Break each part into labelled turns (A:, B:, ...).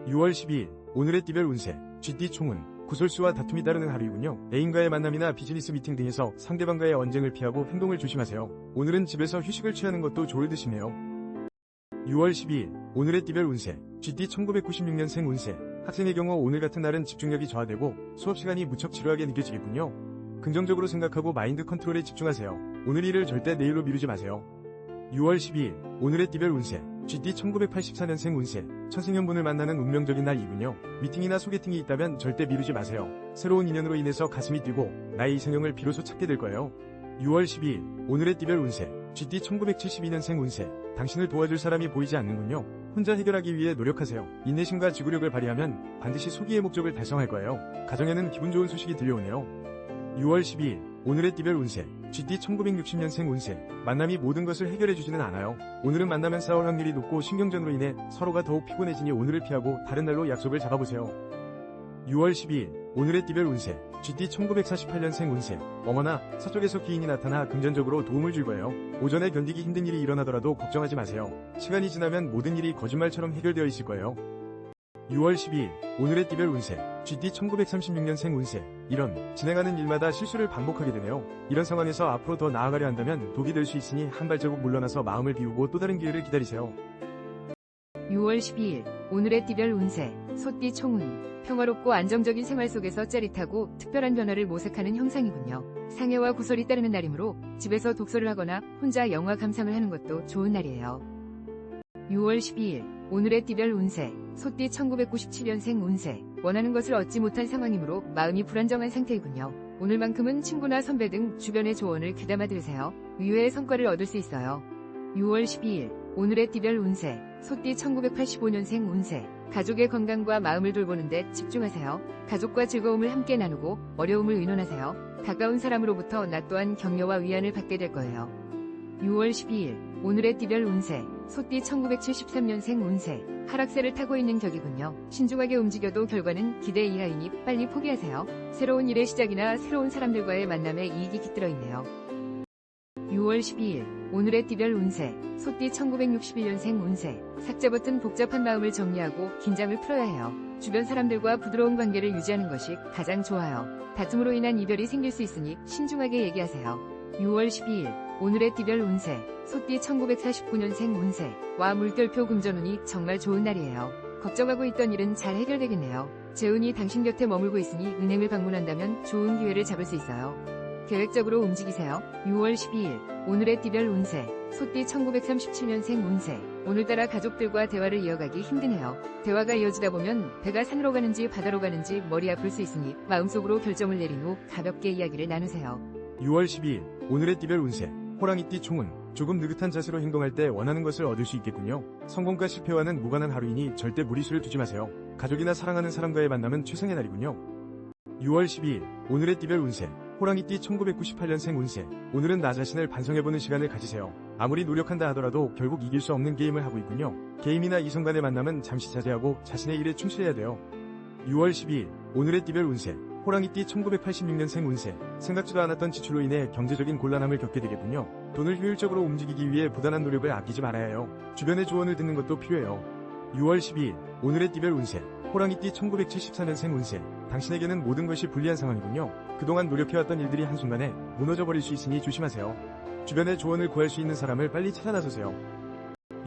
A: 6월 12일 오늘의 띠별 운세 쥐띠 총운 구설수와 다툼이 따르는 하루이군요. 애인과의 만남이나 비즈니스 미팅 등에서 상대방과의 언쟁을 피하고 행동을 조심하세요. 오늘은 집에서 휴식을 취하는 것도 좋을 듯이네요. 6월 12일 오늘의 띠별 운세 쥐띠 1996년생 운세 학생의 경우 오늘 같은 날은 집중력이 저하되고 수업시간이 무척 지루하게 느껴지겠군요. 긍정적으로 생각하고 마인드 컨트롤에 집중하세요. 오늘 일을 절대 내일로 미루지 마세요. 6월 12일 오늘의 띠별 운세 쥐띠 1984년생 운세 천생연분을 만나는 운명적인 날이군요. 미팅이나 소개팅이 있다면 절대 미루지 마세요. 새로운 인연으로 인해서 가슴이 뛰고 나의 이상형을 비로소 찾게 될 거예요. 6월 12일 오늘의 띠별 운세 쥐띠 1972년생 운세 당신을 도와줄 사람이 보이지 않는군요. 혼자 해결하기 위해 노력하세요. 인내심과 지구력을 발휘하면 반드시 소기의 목적을 달성할 거예요. 가정에는 기분 좋은 소식이 들려오네요. 6월 12일 오늘의 띠별 운세 쥐띠 1960년생 운세 만남이 모든 것을 해결해주지는 않아요. 오늘은 만나면 싸울 확률이 높고 신경전으로 인해 서로가 더욱 피곤해지니 오늘을 피하고 다른 날로 약속을 잡아보세요. 6월 12일 오늘의 띠별 운세 쥐띠 1948년생 운세 어머나 서쪽에서 기인이 나타나 금전적으로 도움을 줄 거예요. 오전에 견디기 힘든 일이 일어나더라도 걱정하지 마세요. 시간이 지나면 모든 일이 거짓말처럼 해결되어 있을 거예요. 6월 12일 오늘의 띠별 운세 쥐띠 1936년생 운세 이런 진행하는 일마다 실수를 반복하게 되네요. 이런 상황에서 앞으로 더 나아가려 한다면 독이 될 수 있으니 한 발자국 물러나서 마음을 비우고 또 다른 기회를 기다리세요.
B: 6월 12일 오늘의 띠별 운세 소띠 총운 평화롭고 안정적인 생활 속에서 짜릿하고 특별한 변화를 모색하는 형상이군요. 상해와 구설이 따르는 날이므로 집에서 독서를 하거나 혼자 영화 감상을 하는 것도 좋은 날이에요. 6월 12일 오늘의 띠별 운세 소띠 1997년생 운세 원하는 것을 얻지 못한 상황이므로 마음이 불안정한 상태이군요. 오늘만큼은 친구나 선배 등 주변의 조언을 귀담아 들으세요. 의외의 성과를 얻을 수 있어요. 6월 12일 오늘의 띠별 운세 소띠 1985년생 운세 가족의 건강과 마음을 돌보는데 집중하세요. 가족과 즐거움을 함께 나누고 어려움을 의논하세요. 가까운 사람으로부터 나 또한 격려와 위안을 받게 될 거예요. 6월 12일 오늘의 띠별 운세 소띠 1973년생 운세 하락세를 타고 있는 격이군요. 신중하게 움직여도 결과는 기대 이하이니 빨리 포기하세요. 새로운 일의 시작이나 새로운 사람들과의 만남에 이익이 깃들어 있네요. 6월 12일 오늘의 띠별 운세 소띠 1961년생 운세 삭제 버튼 복잡한 마음을 정리하고 긴장을 풀어야 해요. 주변 사람들과 부드러운 관계를 유지하는 것이 가장 좋아요. 다툼으로 인한 이별이 생길 수 있으니 신중하게 얘기하세요. 6월 12일 오늘의 띠별 운세 소띠 1949년생 운세 와 물결표 금전운이 정말 좋은 날이에요. 걱정하고 있던 일은 잘 해결되겠네요. 재운이 당신 곁에 머물고 있으니 은행을 방문한다면 좋은 기회를 잡을 수 있어요. 계획적으로 움직이세요. 6월 12일 오늘의 띠별 운세 소띠 1937년생 운세 오늘따라 가족들과 대화를 이어가기 힘드네요. 대화가 이어지다 보면 배가 산으로 가는지 바다로 가는지 머리 아플 수 있으니 마음속으로 결정을 내린 후 가볍게 이야기를 나누세요.
A: 6월 12일 오늘의 띠별 운세 호랑이띠 총운 조금 느긋한 자세로 행동할 때 원하는 것을 얻을 수 있겠군요. 성공과 실패와는 무관한 하루이니 절대 무리수를 두지 마세요. 가족이나 사랑하는 사람과의 만남은 최상의 날이군요. 6월 12일 오늘의 띠별 운세 호랑이띠 1998년생 운세 오늘은 나 자신을 반성해보는 시간을 가지세요. 아무리 노력한다 하더라도 결국 이길 수 없는 게임을 하고 있군요. 게임이나 이성 간의 만남은 잠시 자제하고 자신의 일에 충실해야 돼요. 6월 12일 오늘의 띠별 운세 호랑이띠 1986년생 운세 생각지도 않았던 지출로 인해 경제적인 곤란함을 겪게 되겠군요. 돈을 효율적으로 움직이기 위해 부단한 노력을 아끼지 말아야 해요. 주변의 조언을 듣는 것도 필요해요. 6월 12일 오늘의 띠별 운세 호랑이띠 1974년생 운세 당신에게는 모든 것이 불리한 상황이군요. 그동안 노력해왔던 일들이 한순간에 무너져버릴 수 있으니 조심하세요. 주변의 조언을 구할 수 있는 사람을 빨리 찾아 나서세요.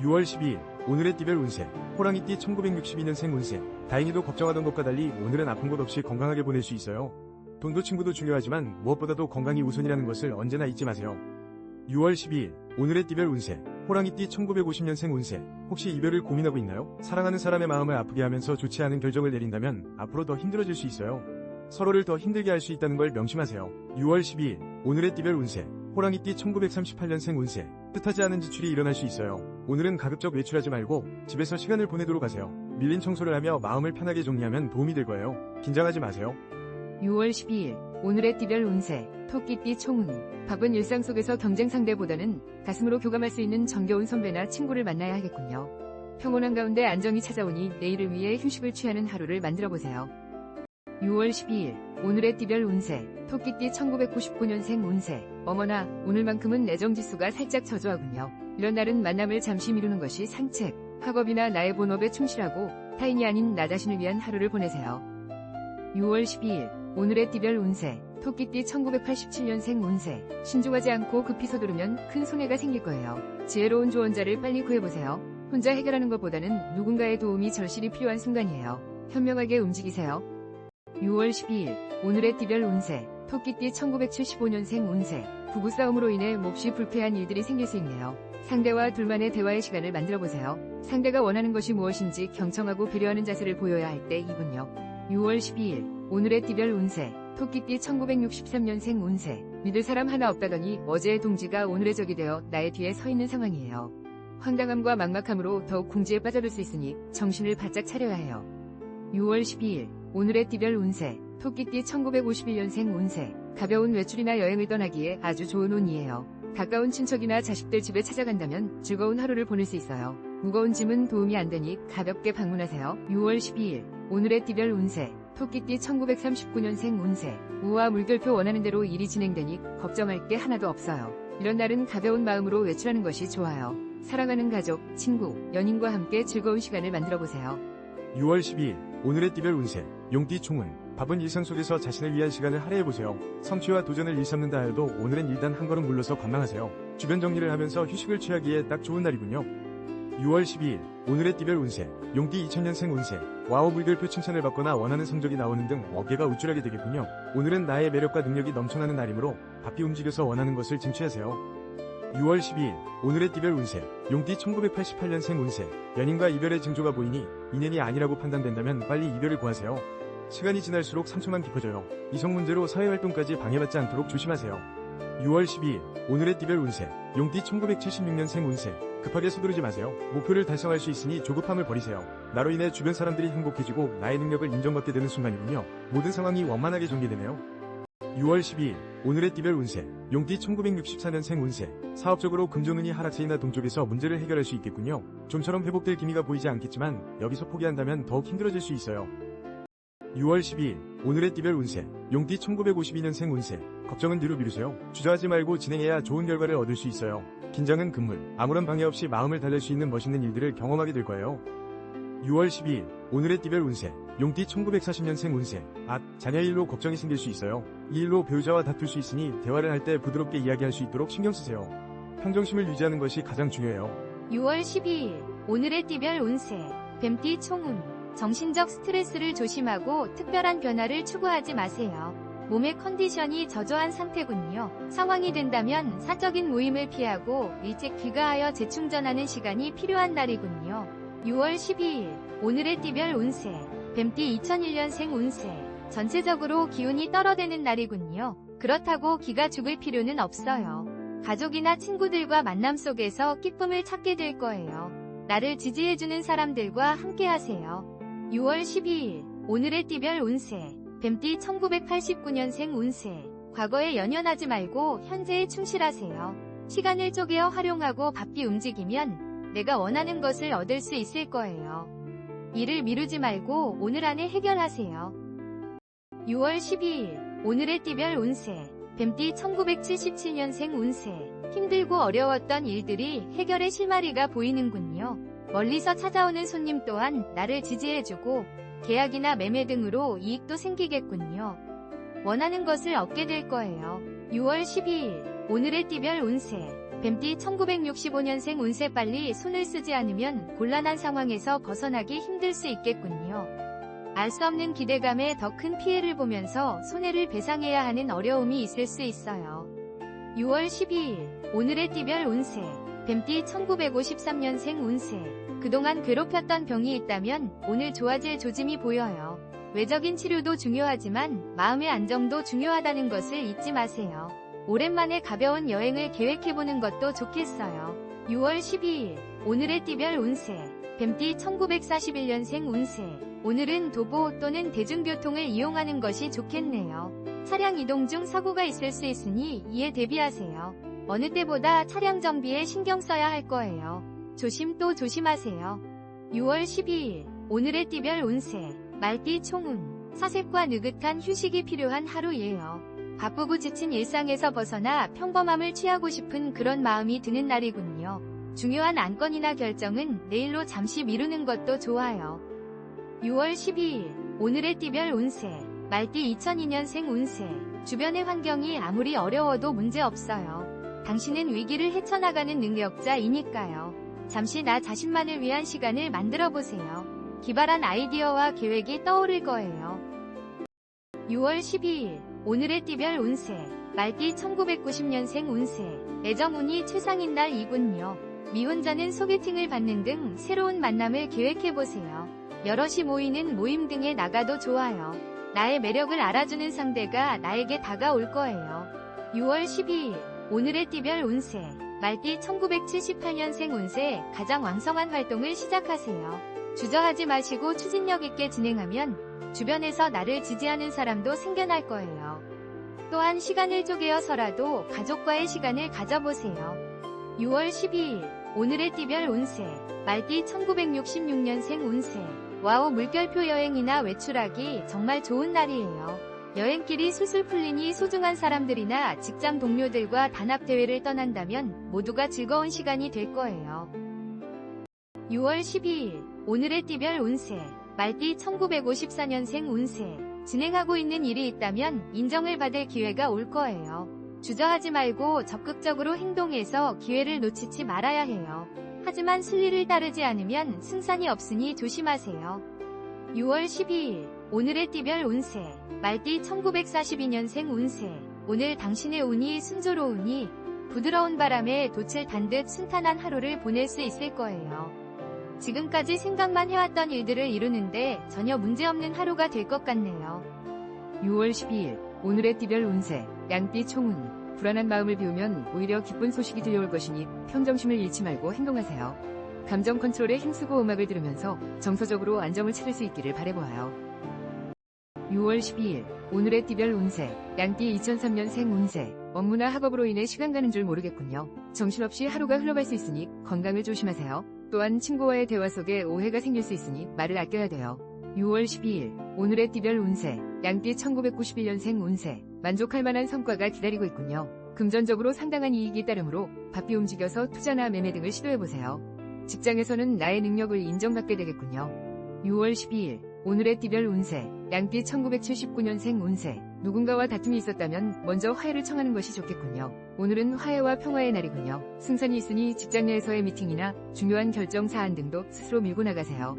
A: 6월 12일 오늘의 띠별 운세 호랑이띠 1962년생 운세 다행히도 걱정하던 것과 달리 오늘은 아픈 것 없이 건강하게 보낼 수 있어요. 돈도 친구도 중요하지만 무엇보다도 건강이 우선이라는 것을 언제나 잊지 마세요. 6월 12일 오늘의 띠별 운세 호랑이띠 1950년생 운세 혹시 이별을 고민하고 있나요? 사랑하는 사람의 마음을 아프게 하면서 좋지 않은 결정을 내린다면 앞으로 더 힘들어질 수 있어요. 서로를 더 힘들게 할 수 있다는 걸 명심하세요. 6월 12일 오늘의 띠별 운세 호랑이띠 1938년생 운세 뜻하지 않은 지출이 일어날 수 있어요. 오늘은 가급적 외출하지 말고 집에서 시간을 보내도록 하세요. 밀린 청소를 하며 마음을 편하게 정리하면 도움이 될 거예요. 긴장하지 마세요.
B: 6월 12일 오늘의 띠별 운세 토끼띠 총운 바쁜 일상 속에서 경쟁 상대보다는 가슴으로 교감할 수 있는 정겨운 선배나 친구를 만나야 하겠군요. 평온한 가운데 안정이 찾아오니 내일을 위해 휴식을 취하는 하루를 만들어보세요. 6월 12일 오늘의 띠별 운세 토끼띠 1999년생 운세 어머나 오늘만큼은 애정지수가 살짝 저조하군요. 이런 날은 만남을 잠시 미루는 것이 상책. 학업이나 나의 본업에 충실하고 타인이 아닌 나 자신을 위한 하루를 보내세요. 6월 12일 오늘의 띠별 운세 토끼띠 1987년생 운세 신중하지 않고 급히 서두르면 큰 손해가 생길 거예요. 지혜로운 조언자를 빨리 구해보세요. 혼자 해결하는 것보다는 누군가의 도움이 절실히 필요한 순간이에요. 현명하게 움직이세요. 6월 12일 오늘의 띠별 운세 토끼띠 1975년생 운세 부부싸움으로 인해 몹시 불쾌한 일들이 생길 수 있네요. 상대와 둘만의 대화의 시간을 만들어보세요. 상대가 원하는 것이 무엇인지 경청하고 배려하는 자세를 보여야 할 때 이군요. 6월 12일 오늘의 띠별 운세 토끼띠 1963년생 운세 믿을 사람 하나 없다더니 어제의 동지가 오늘의 적이 되어 나의 뒤에 서 있는 상황이에요. 황당함과 막막함으로 더욱 궁지에 빠져들 수 있으니 정신을 바짝 차려야 해요. 6월 12일 오늘의 띠별 운세 토끼띠 1951년생 운세 가벼운 외출이나 여행을 떠나기에 아주 좋은 운이에요. 가까운 친척이나 자식들 집에 찾아간다면 즐거운 하루를 보낼 수 있어요. 무거운 짐은 도움이 안 되니 가볍게 방문하세요. 6월 12일 오늘의 띠별 운세 토끼띠 1939년생 운세 우와 물결표 원하는 대로 일이 진행되니 걱정할 게 하나도 없어요. 이런 날은 가벼운 마음으로 외출하는 것이 좋아요. 사랑하는 가족, 친구, 연인과 함께 즐거운 시간을 만들어보세요.
A: 6월 12일 오늘의 띠별 운세 용띠 총운 바쁜 일상 속에서 자신을 위한 시간을 할애해보세요. 성취와 도전을 일삼는다 해도 오늘은 일단 한 걸음 물러서 관망하세요. 주변 정리를 하면서 휴식을 취하기에 딱 좋은 날이군요. 6월 12일 오늘의 띠별 운세 용띠 2000년생 운세 와우 물결표 칭찬을 받거나 원하는 성적이 나오는 등 어깨가 우쭐하게 되겠군요. 오늘은 나의 매력과 능력이 넘쳐나는 날이므로 바삐 움직여서 원하는 것을 쟁취하세요. 6월 12일 오늘의 띠별 운세 용띠 1988년생 운세 연인과 이별의 징조가 보이니 인연이 아니라고 판단된다면 빨리 이별을 구하세요. 시간이 지날수록 상처만 깊어져요. 이성 문제로 사회활동까지 방해받지 않도록 조심하세요. 6월 12일 오늘의 띠별 운세 용띠 1976년생 운세 급하게 서두르지 마세요. 목표를 달성할 수 있으니 조급함을 버리세요. 나로 인해 주변 사람들이 행복해지고 나의 능력을 인정받게 되는 순간이군요. 모든 상황이 원만하게 전개되네요. 6월 12일 오늘의 띠별 운세 용띠 1964년생 운세 사업적으로 금전운이 하락세이나 동쪽에서 문제를 해결할 수 있겠군요. 좀처럼 회복될 기미가 보이지 않겠지만 여기서 포기한다면 더욱 힘들어질 수 있어요. 6월 12일 오늘의 띠별 운세 용띠 1952년생 운세 걱정은 뒤로 미루세요. 주저하지 말고 진행해야 좋은 결과를 얻을 수 있어요. 긴장은 금물 아무런 방해 없이 마음을 달랠 수 있는 멋있는 일들을 경험하게 될 거예요. 6월 12일 오늘의 띠별 운세 용띠 1940년생 운세 자녀의 일로 걱정이 생길 수 있어요. 이 일로 배우자와 다툴 수 있으니 대화를 할 때 부드럽게 이야기할 수 있도록 신경 쓰세요. 평정심을 유지하는 것이 가장 중요해요.
C: 6월 12일 오늘의 띠별 운세 뱀띠 총운 정신적 스트레스를 조심하고 특별한 변화를 추구하지 마세요. 몸의 컨디션이 저조한 상태군요. 상황이 된다면 사적인 모임을 피하고 일찍 귀가하여 재충전하는 시간이 필요한 날이군요. 6월 12일 오늘의 띠별 운세 뱀띠 2001년생 운세 전체적으로 기운이 떨어지는 날이군요. 그렇다고 기가 죽을 필요는 없어요. 가족이나 친구들과 만남 속에서 기쁨을 찾게 될 거예요. 나를 지지해주는 사람들과 함께 하세요. 6월 12일 오늘의 띠별 운세 뱀띠 1989년생 운세 과거에 연연하지 말고 현재에 충실하세요. 시간을 쪼개어 활용하고 바삐 움직이면 내가 원하는 것을 얻을 수 있을 거예요. 일을 미루지 말고 오늘 안에 해결하세요. 6월 12일 오늘의 띠별 운세 뱀띠 1977년생 운세 힘들고 어려웠던 일들이 해결의 실마리가 보이는군요. 멀리서 찾아오는 손님 또한 나를 지지해주고 계약이나 매매 등으로 이익도 생기겠군요. 원하는 것을 얻게 될 거예요. 6월 12일 오늘의 띠별 운세 뱀띠 1965년생 운세 빨리 손을 쓰지 않으면 곤란한 상황에서 벗어나기 힘들 수 있겠군요. 알 수 없는 기대감에 더 큰 피해를 보면서 손해를 배상해야 하는 어려움이 있을 수 있어요. 6월 12일 오늘의 띠별 운세 뱀띠 1953년생 운세 그동안 괴롭혔던 병이 있다면 오늘 좋아질 조짐이 보여요. 외적인 치료도 중요하지만 마음의 안정도 중요하다는 것을 잊지 마세요. 오랜만에 가벼운 여행을 계획해보는 것도 좋겠어요. 6월 12일 오늘의 띠별 운세 뱀띠 1941년생 운세 오늘은 도보 또는 대중교통을 이용하는 것이 좋겠네요. 차량 이동 중 사고가 있을 수 있으니 이에 대비하세요. 어느 때보다 차량 정비에 신경 써야 할 거예요. 조심 또 조심하세요. 6월 12일 오늘의 띠별 운세 말띠 총운 사색과 느긋한 휴식이 필요한 하루예요. 바쁘고 지친 일상에서 벗어나 평범함을 취하고 싶은 그런 마음이 드는 날이군요. 중요한 안건이나 결정은 내일로 잠시 미루는 것도 좋아요. 6월 12일 오늘의 띠별 운세 말띠 2002년생 운세 주변의 환경이 아무리 어려워도 문제없어요. 당신은 위기를 헤쳐나가는 능력자이니까요. 잠시 나 자신만을 위한 시간을 만들어보세요. 기발한 아이디어와 계획이 떠오를 거예요. 6월 12일 오늘의 띠별 운세 말띠 1990년생 운세 애정운이 최상인 날이군요. 미혼자는 소개팅을 받는 등 새로운 만남을 계획해보세요. 여럿이 모이는 모임 등에 나가도 좋아요. 나의 매력을 알아주는 상대가 나에게 다가올 거예요. 6월 12일 오늘의 띠별 운세 말띠 1978년생 운세 가장 왕성한 활동을 시작하세요. 주저하지 마시고 추진력 있게 진행하면 주변에서 나를 지지하는 사람도 생겨날 거예요. 또한 시간을 쪼개어서라도 가족과의 시간을 가져보세요. 6월 12일 오늘의 띠별 운세 말띠 1966년생 운세 와우 물결표 여행이나 외출하기 정말 좋은 날이에요. 여행길이 술술 풀리니 소중한 사람들이나 직장 동료들과 단합대회를 떠난다면 모두가 즐거운 시간이 될 거예요. 6월 12일 오늘의 띠별 운세 말띠 1954년생 운세 진행하고 있는 일이 있다면 인정을 받을 기회가 올 거예요. 주저하지 말고 적극적으로 행동해서 기회를 놓치지 말아야 해요. 하지만 순리를 따르지 않으면 승산이 없으니 조심하세요. 6월 12일 오늘의 띠별 운세 말띠 1942년생 운세 오늘 당신의 운이 순조로우니 부드러운 바람에 돛을 단 듯 순탄한 하루를 보낼 수 있을 거예요. 지금까지 생각만 해왔던 일들을 이루는데 전혀 문제없는 하루가 될 것 같네요.
B: 6월 12일 오늘의 띠별 운세 양띠 총운 불안한 마음을 비우면 오히려 기쁜 소식이 들려올 것이니 평정심을 잃지 말고 행동하세요. 감정 컨트롤에 힘쓰고 음악을 들으면서 정서적으로 안정을 찾을 수 있기를 바라보아요. 6월 12일 오늘의 띠별 운세 양띠 2003년생 운세 업무나 학업으로 인해 시간 가는 줄 모르겠군요. 정신없이 하루가 흘러갈 수 있으니 건강을 조심하세요. 또한 친구와의 대화 속에 오해가 생길 수 있으니 말을 아껴야 돼요. 6월 12일 오늘의 띠별 운세 양띠 1991년생 운세 만족할 만한 성과가 기다리고 있군요. 금전적으로 상당한 이익이 따르므로 바삐 움직여서 투자나 매매 등을 시도해보세요. 직장에서는 나의 능력을 인정받게 되겠군요. 6월 12일 오늘의 띠별 운세 양띠 1979년생 운세 누군가와 다툼이 있었다면 먼저 화해를 청하는 것이 좋겠군요. 오늘은 화해와 평화의 날이군요. 승산이 있으니 직장 내에서의 미팅이나 중요한 결정 사안 등도 스스로 밀고 나가세요.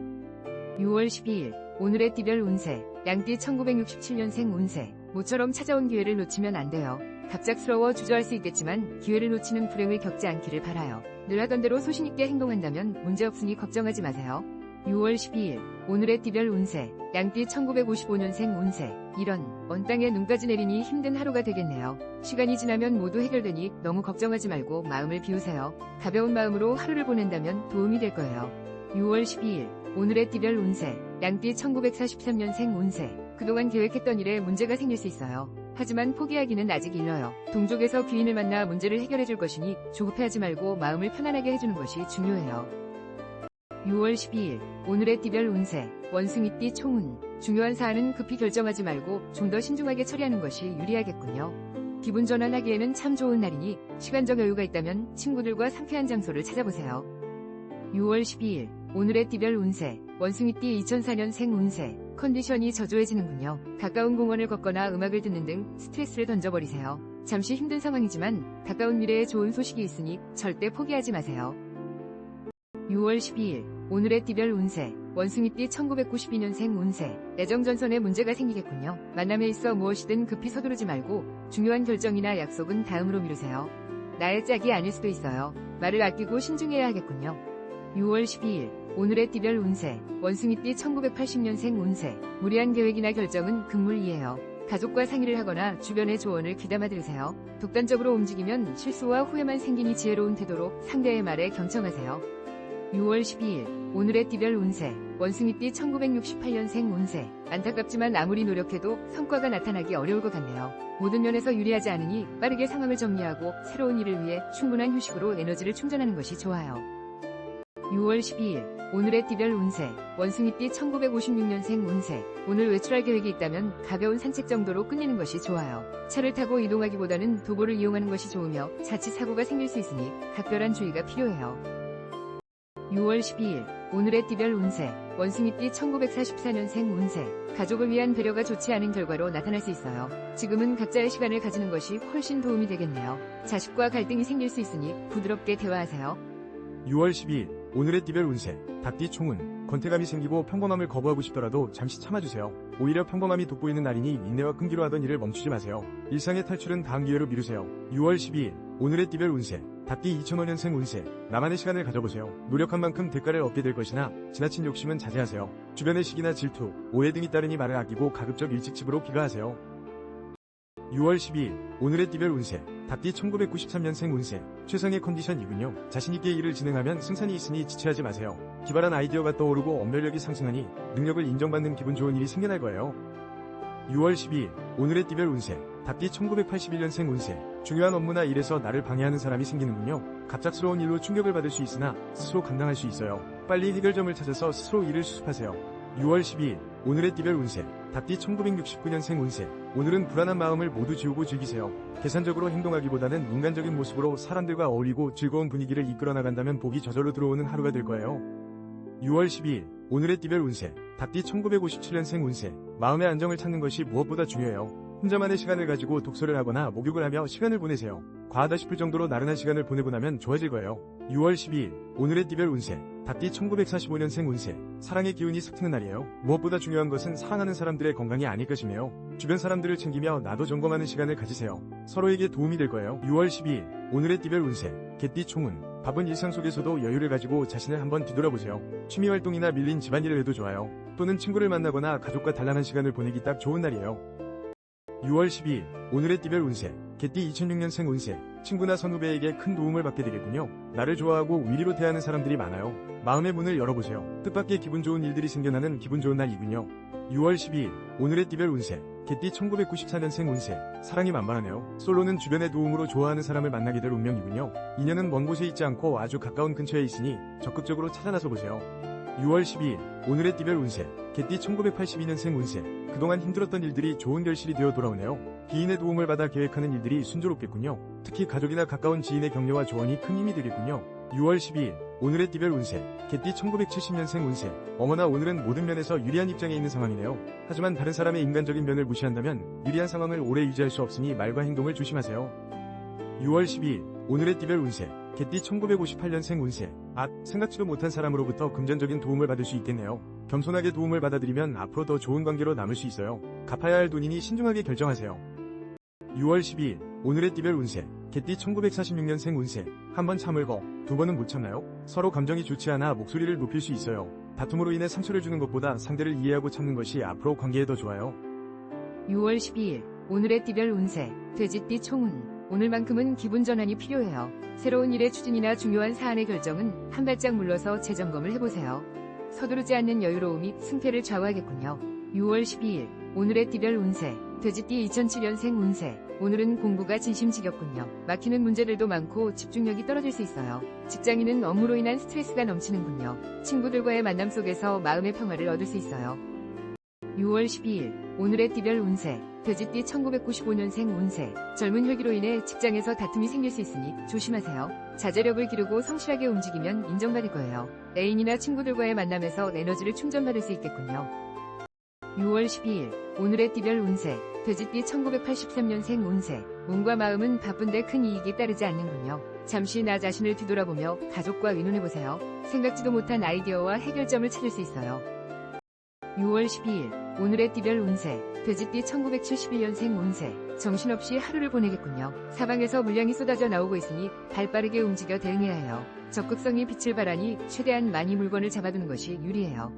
B: 6월 12일 오늘의 띠별 운세 양띠 1967년생 운세 모처럼 찾아온 기회를 놓치면 안 돼요. 갑작스러워 주저할 수 있겠지만 기회를 놓치는 불행을 겪지 않기를 바라요. 늘 하던 대로 소신있게 행동한다면 문제없으니 걱정하지 마세요. 6월 12일 오늘의 띠별 운세 양띠 1955년생 운세 이런 먼 땅에 눈까지 내리니 힘든 하루가 되겠네요. 시간이 지나면 모두 해결되니 너무 걱정하지 말고 마음을 비우세요. 가벼운 마음으로 하루를 보낸다면 도움이 될 거예요. 6월 12일 오늘의 띠별 운세 양띠 1943년생 운세 그동안 계획했던 일에 문제가 생길 수 있어요. 하지만 포기하기는 아직 일러요. 동족에서 귀인을 만나 문제를 해결해줄 것이니 조급해하지 말고 마음을 편안하게 해주는 것이 중요해요. 6월 12일 오늘의 띠별 운세 원숭이띠 총운 중요한 사안은 급히 결정하지 말고 좀 더 신중하게 처리하는 것이 유리하겠군요. 기분 전환하기에는 참 좋은 날이니 시간적 여유가 있다면 친구들과 상쾌한 장소를 찾아보세요. 6월 12일 오늘의 띠별 운세 원숭이띠 2004년생 운세 컨디션이 저조해지는군요. 가까운 공원을 걷거나 음악을 듣는 등 스트레스를 던져버리세요. 잠시 힘든 상황이지만 가까운 미래에 좋은 소식이 있으니 절대 포기하지 마세요. 6월 12일 오늘의 띠별 운세 원숭이띠 1992년생 운세 애정전선에 문제가 생기겠군요. 만남에 있어 무엇이든 급히 서두르지 말고 중요한 결정이나 약속은 다음으로 미루세요. 나의 짝이 아닐 수도 있어요. 말을 아끼고 신중해야 하겠군요. 6월 12일 오늘의 띠별 운세 원숭이띠 1980년생 운세 무리한 계획이나 결정은 금물이에요. 가족과 상의를 하거나 주변의 조언을 귀담아 들으세요. 독단적으로 움직이면 실수와 후회만 생기니 지혜로운 태도로 상대의 말에 경청하세요. 6월 12일 오늘의 띠별 운세 원숭이띠 1968년생 운세 안타깝지만 아무리 노력해도 성과가 나타나기 어려울 것 같네요. 모든 면에서 유리하지 않으니 빠르게 상황을 정리하고 새로운 일을 위해 충분한 휴식으로 에너지를 충전하는 것이 좋아요. 6월 12일 오늘의 띠별 운세 원숭이띠 1956년생 운세 오늘 외출할 계획이 있다면 가벼운 산책 정도로 끝내는 것이 좋아요. 차를 타고 이동하기보다는 도보를 이용하는 것이 좋으며 자칫 사고가 생길 수 있으니 각별한 주의가 필요해요. 6월 12일 오늘의 띠별 운세, 원숭이띠 1944년생 운세, 가족을 위한 배려가 좋지 않은 결과로 나타날 수 있어요. 지금은 각자의 시간을 가지는 것이 훨씬 도움이 되겠네요. 자식과 갈등이 생길 수 있으니 부드럽게 대화하세요.
A: 6월 12일 오늘의 띠별 운세, 닭띠 총운, 권태감이 생기고 평범함을 거부하고 싶더라도 잠시 참아주세요. 오히려 평범함이 돋보이는 날이니 인내와 끈기로 하던 일을 멈추지 마세요. 일상의 탈출은 다음 기회로 미루세요. 6월 12일 오늘의 띠별 운세, 닭띠 2005년생 운세, 나만의 시간을 가져보세요. 노력한 만큼 대가를 얻게 될 것이나 지나친 욕심은 자제하세요. 주변의 시기나 질투, 오해 등이 따르니 말을 아끼고 가급적 일찍 집으로 귀가하세요. 6월 12일 오늘의 띠별 운세, 닭띠 1993년생 운세, 최상의 컨디션이군요. 자신있게 일을 진행하면 승산이 있으니 지체하지 마세요. 기발한 아이디어가 떠오르고 언별력이 상승하니 능력을 인정받는 기분 좋은 일이 생겨날 거예요. 6월 12일 오늘의 띠별 운세, 닭띠 1981년생 운세, 중요한 업무나 일에서 나를 방해하는 사람이 생기는군요. 갑작스러운 일로 충격을 받을 수 있으나 스스로 감당할 수 있어요. 빨리 해결점을 찾아서 스스로 일을 수습하세요. 6월 12일 오늘의 띠별 운세, 닭띠 1969년생 운세, 오늘은 불안한 마음을 모두 지우고 즐기세요. 계산적으로 행동하기보다는 인간적인 모습으로 사람들과 어울리고 즐거운 분위기를 이끌어 나간다면 복이 저절로 들어오는 하루가 될 거예요. 6월 12일 오늘의 띠별 운세, 닭띠 1957년생 운세, 마음의 안정을 찾는 것이 무엇보다 중요해요. 혼자만의 시간을 가지고 독서를 하거나 목욕을 하며 시간을 보내세요. 과하다 싶을 정도로 나른한 시간을 보내고 나면 좋아질 거예요. 6월 12일 오늘의 띠별 운세, 닭띠 1945년생 운세, 사랑의 기운이 싹트는 날이에요. 무엇보다 중요한 것은 사랑하는 사람들의 건강이 아닐까 싶네요. 주변 사람들을 챙기며 나도 점검하는 시간을 가지세요. 서로에게 도움이 될 거예요. 6월 12일 오늘의 띠별 운세, 개띠 총운, 바쁜 일상 속에서도 여유를 가지고 자신을 한번 뒤돌아보세요. 취미활동이나 밀린 집안일을 해도 좋아요. 또는 친구를 만나거나 가족과 단란한 시간을 보내기 딱 좋은 날이에요. 6월 12일 오늘의 띠별 운세, 개띠 2006년생 운세, 친구나 선후배에게 큰 도움을 받게 되겠군요. 나를 좋아하고 위리로 대하는 사람들이 많아요. 마음의 문을 열어보세요. 뜻밖의 기분 좋은 일들이 생겨나는 기분 좋은 날이군요. 6월 12일 오늘의 띠별 운세, 개띠 1994년생 운세, 사랑이 만만하네요. 솔로는 주변의 도움으로 좋아하는 사람을 만나게 될 운명이군요. 인연은 먼 곳에 있지 않고 아주 가까운 근처에 있으니 적극적으로 찾아 나서 보세요. 6월 12일 오늘의 띠별 운세, 개띠 1982년생 운세, 그동안 힘들었던 일들이 좋은 결실이 되어 돌아오네요. 기인의 도움을 받아 계획하는 일들이 순조롭겠군요. 특히 가족이나 가까운 지인의 격려와 조언이 큰 힘이 되겠군요. 6월 12일 오늘의 띠별 운세, 개띠 1970년생 운세, 어머나 오늘은 모든 면에서 유리한 입장에 있는 상황이네요. 하지만 다른 사람의 인간적인 면을 무시한다면 유리한 상황을 오래 유지할 수 없으니 말과 행동을 조심하세요. 6월 12일 오늘의 띠별 운세, 개띠 1958년생 운세, 생각지도 못한 사람으로부터 금전적인 도움을 받을 수 있겠네요. 겸손하게 도움을 받아들이면 앞으로 더 좋은 관계로 남을 수 있어요. 갚아야 할 돈이니 신중하게 결정하세요. 6월 12일 오늘의 띠별 운세, 개띠 1946년생 운세, 한번 참을거 두 번은 못 참나요? 서로 감정이 좋지 않아 목소리를 높일 수 있어요. 다툼으로 인해 상처를 주는 것보다 상대를 이해하고 참는 것이 앞으로 관계에 더 좋아요.
B: 6월 12일 오늘의 띠별 운세, 돼지띠 총운, 오늘만큼은 기분 전환이 필요해요. 새로운 일의 추진이나 중요한 사안의 결정은 한 발짝 물러서 재점검을 해보세요. 서두르지 않는 여유로움이 승패를 좌우하겠군요. 6월 12일 오늘의 띠별 운세, 돼지띠 2007년생 운세, 오늘은 공부가 진심지겹군요. 막히는 문제들도 많고 집중력이 떨어질 수 있어요. 직장인은 업무로 인한 스트레스가 넘치는군요. 친구들과의 만남 속에서 마음의 평화를 얻을 수 있어요. 6월 12일 오늘의 띠별 운세, 돼지띠 1995년생 운세, 젊은 혈기로 인해 직장에서 다툼이 생길 수 있으니 조심하세요. 자제력을 기르고 성실하게 움직이면 인정받을 거예요. 애인이나 친구들과의 만남에서 에너지를 충전받을 수 있겠군요. 6월 12일 오늘의 띠별 운세, 돼지띠 1983년생 운세, 몸과 마음은 바쁜데 큰 이익이 따르지 않는군요. 잠시 나 자신을 뒤돌아보며 가족과 의논해보세요. 생각지도 못한 아이디어와 해결점을 찾을 수 있어요. 6월 12일 오늘의 띠별 운세, 돼지띠 1971년생 운세, 정신없이 하루를 보내겠군요. 사방에서 물량이 쏟아져 나오고 있으니 발빠르게 움직여 대응해야 해요. 적극성이 빛을 발하니 최대한 많이 물건을 잡아두는 것이 유리해요.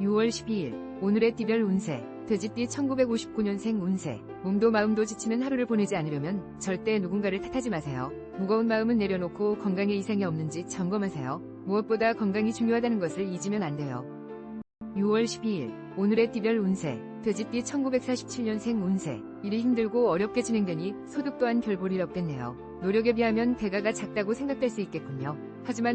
B: 6월 12일 오늘의 띠별 운세, 돼지띠 1959년생 운세, 몸도 마음도 지치는 하루를 보내지 않으려면 절대 누군가를 탓하지 마세요. 무거운 마음은 내려놓고 건강에 이상이 없는지 점검하세요. 무엇보다 건강이 중요하다는 것을 잊으면 안 돼요. 6월 12일 오늘의 띠별 운세, 돼지띠 1947년생 운세, 일이 힘들고 어렵게 진행되니 소득 또한 별 볼 일 없겠네요. 노력에 비하면 대가가 작다고 생각될 수 있겠군요. 하지만